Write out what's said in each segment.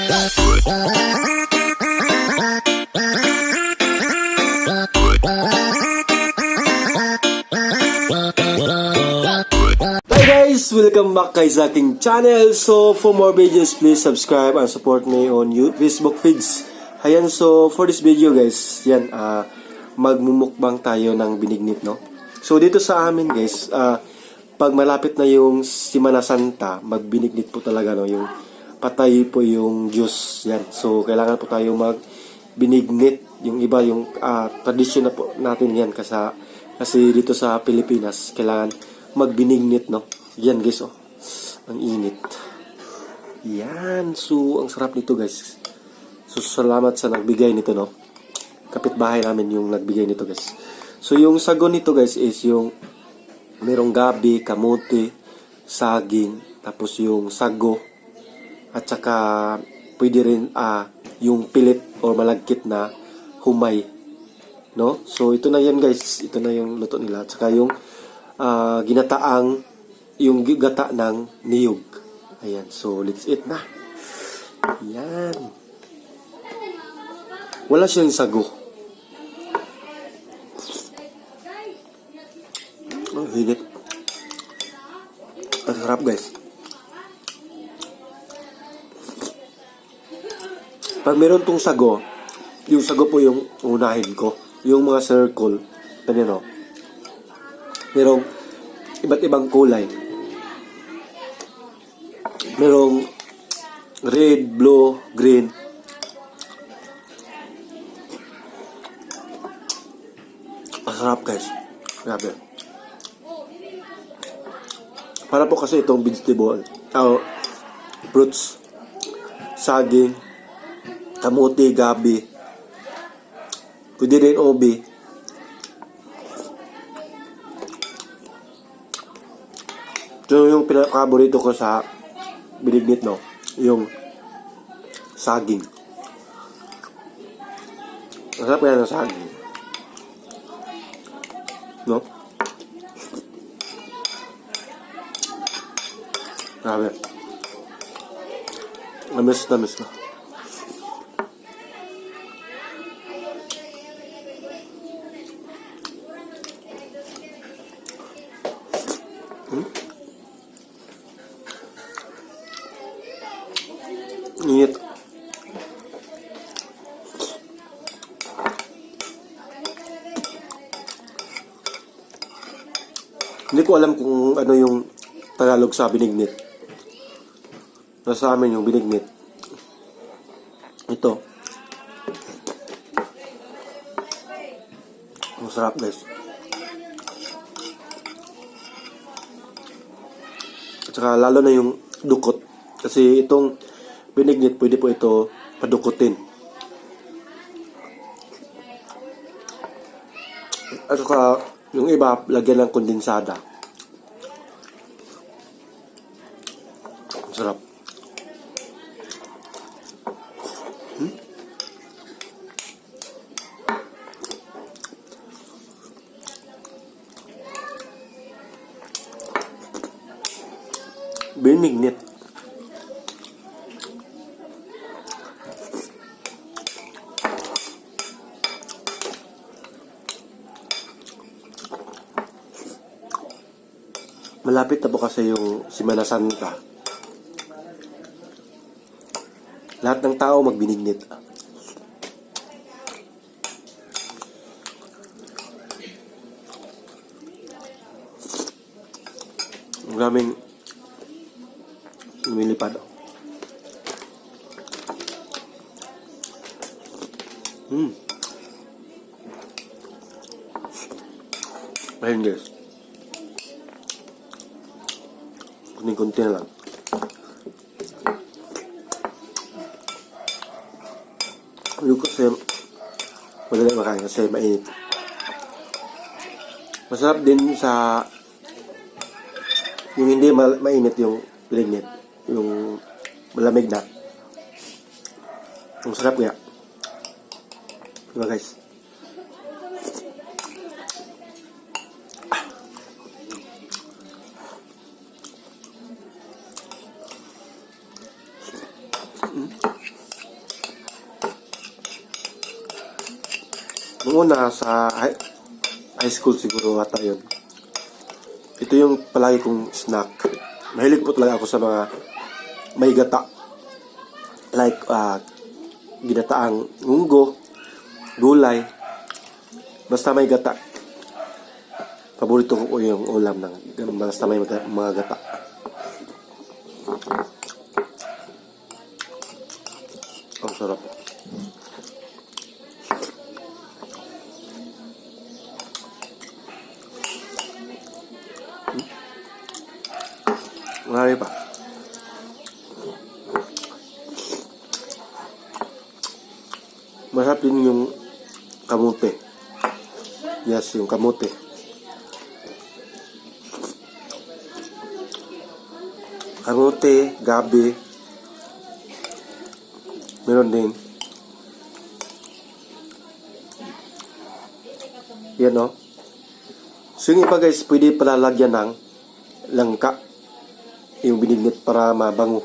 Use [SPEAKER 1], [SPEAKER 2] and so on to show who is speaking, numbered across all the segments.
[SPEAKER 1] Hi guys! Welcome back guys sa aking channel. So, for more videos, please subscribe and support me on Facebook feeds. Ayan, so for this video guys, yan, magmumukbang tayo ng binignit, no? So, dito sa amin guys, pag malapit na yung Semana Santa, magbinignit po talaga, no? Yung patay po yung Diyos, yan. So, kailangan po tayo magbinignit. Yung iba, yung tradisyon na po natin yan kasi dito sa Pilipinas, kailangan magbinignit, no? Yan guys, oh. Ang init. Yan. So, ang sarap nito guys. So, salamat sa nagbigay nito, no? Kapitbahay namin yung nagbigay nito guys. So, yung sago nito guys is yung merong gabi, kamote, saging, tapos yung sago, at saka pwede rin yung pilit or malagkit na humay, no? So, ito na yan guys. Ito na yung luto nila. At saka yung ginataang yung gata ng niyog. Ayan. So, let's eat na. Ayan. Wala siyang sago. Ang hinit. Ang sarap guys. Pag meron tong sago, yung sago po yung unahin ko. Yung mga circle. Ganyan, no? Merong iba't ibang kulay. Merong red, blue, green. Masarap guys. Grabe. Para po kasi itong vegetable. Fruits. Saging. Kamuti, gabi. Pwede rin obi. So, yung pinaka-paborito ko sa binignit, no? Yung saging. Masarap yan ang saging. No? Grabe. Namis na. Init. Hindi ko alam kung ano yung Tagalog sa binignit. Nasa amin yung binignit. Ito. Masarap guys. At saka lalo na yung dukot. Kasi itong binignit, pwede po ito padukutin. At saka, yung iba, lagyan ng kondensada. Sarap. Binignit. Malapit na po kasi yung Semana Santa. Lahat ng tao magbinignit. Ang daming lumilipad. Ayun guys. Kunti-kunti na lang. Yung kasi madali makain kasi mainit. Masarap din sa yung hindi mainit yung binignit. Yung malamig na. Ang sarap nga. Diba guys? una sa high school siguro ata yun. Ito yung palagi kong snack. Mahilig po talaga ako sa mga may gata. Like, ginataang munggo, gulay, basta may gata. Paborito ko po yung ulam ng basta may mga gata. Ang sarap. Marami pa. Masarap din yung kamote. Yes, yung kamote. Kamote, gabi. Meron din. Yan, no? So, yung iba guys, pwede pala lagyan ng langka. Yung binignit para mabango.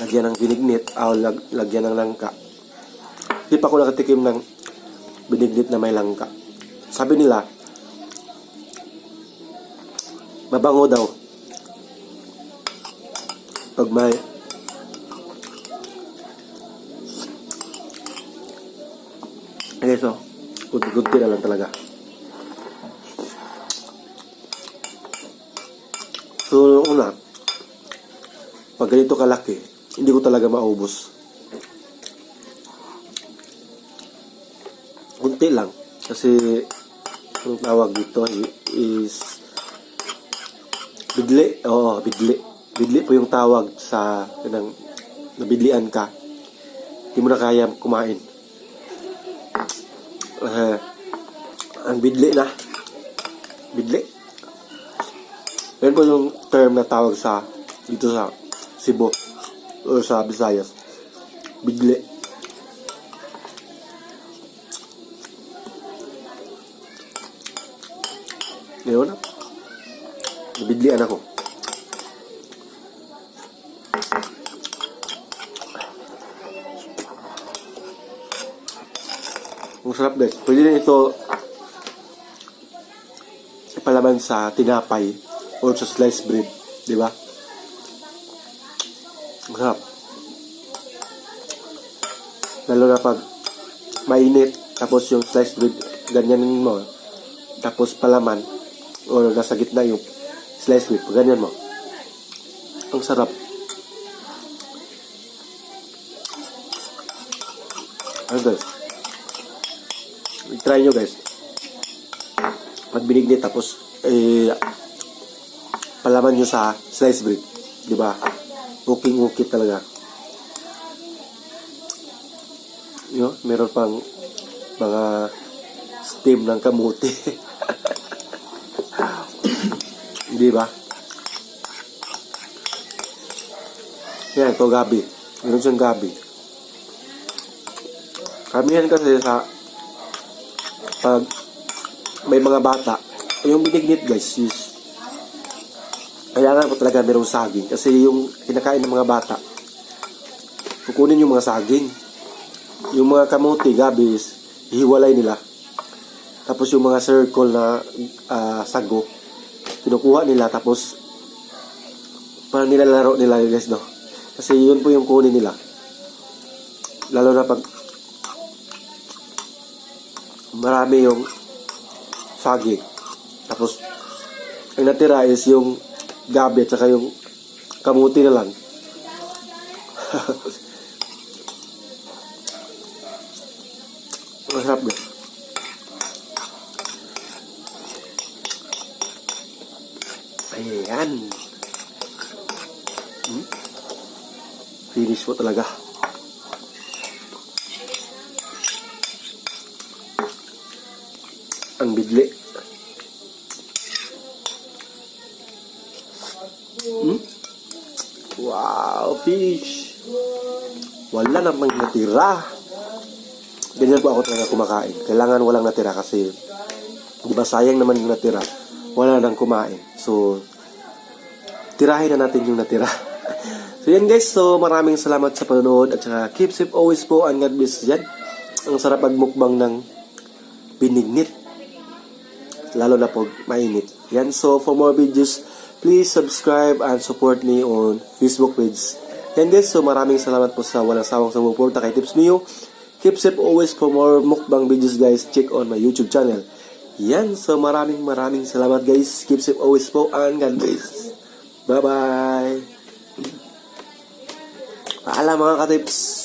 [SPEAKER 1] Lagyan ng binignit o lagyan ng langka. Hindi pa ako nakatikim ng binignit na may langka. Sabi nila, mabango daw. Pag may okay, so kunti-kunti na lang talaga. So, una, pag ganito kalaki, hindi ko talaga maubos. Kunti lang. Kasi, ang tawag dito is bidli. Oo, bidli. Bidli po yung tawag sa nabidlian ka. Hindi mo na kaya kumain. Ang bidli na. Bidli. Yan po yung term na tawag sa dito sa Cebu o sa Visayas. Bidli. Ngayon na. Nabidlian ako. Ang sarap guys. Pwede din ito ipalaman sa tinapay or sa sliced bread, di ba? Ang sarap. Lalo na pag mainit, tapos yung sliced bread, ganyanin mo, tapos palaman, or nasa gitna yung sliced bread, ganyan mo. Ang sarap. Ano guys? I-try nyo guys. Pag binignit, tapos palaman nyo sa sliced bread. Diba? Ukit talaga. Yo, meron pang mga steam ng kamote. Diba? Yan, ito gabi. Meron siyang gabi. Kamihan kasi sa pag may mga bata, yung binignit guys is kailangan po talaga merong saging. Kasi yung kinakain ng mga bata, kukunin yung mga saging. Yung mga kamote, gabi, hiwalay nila. Tapos yung mga circle na sago, kinukuha nila. Tapos, parang nilalaro nila guys, no? Kasi yun po yung kunin nila. Lalo na pag marami yung saging. Tapos, ang natira is yung gabi at saka yung kamuti na lang. Masarap guys. Ayan. Finish po talaga. Ang bidli. Wow, fish. Wala namang natira. Ganyan po ako talaga kumakain. Kailangan walang natira kasi di ba sayang naman yung natira. Wala nang kumain. So, tirahin na natin yung natira. So yan guys, so maraming salamat sa panonood at saka keep safe always po and God bless yan. Ang sarap magmukbang ng binignit. Lalo na pag mainit. Yan, so for more videos, please subscribe and support me on Facebook page. Yan guys, so maraming salamat po sa walang sawang sumuporta kay Tips Mio. Keep safe always for more mukbang videos guys. Check on my YouTube channel. Yan, so maraming salamat guys. Keep safe always po and God bless. Bye bye. Paalam mga ka-tips.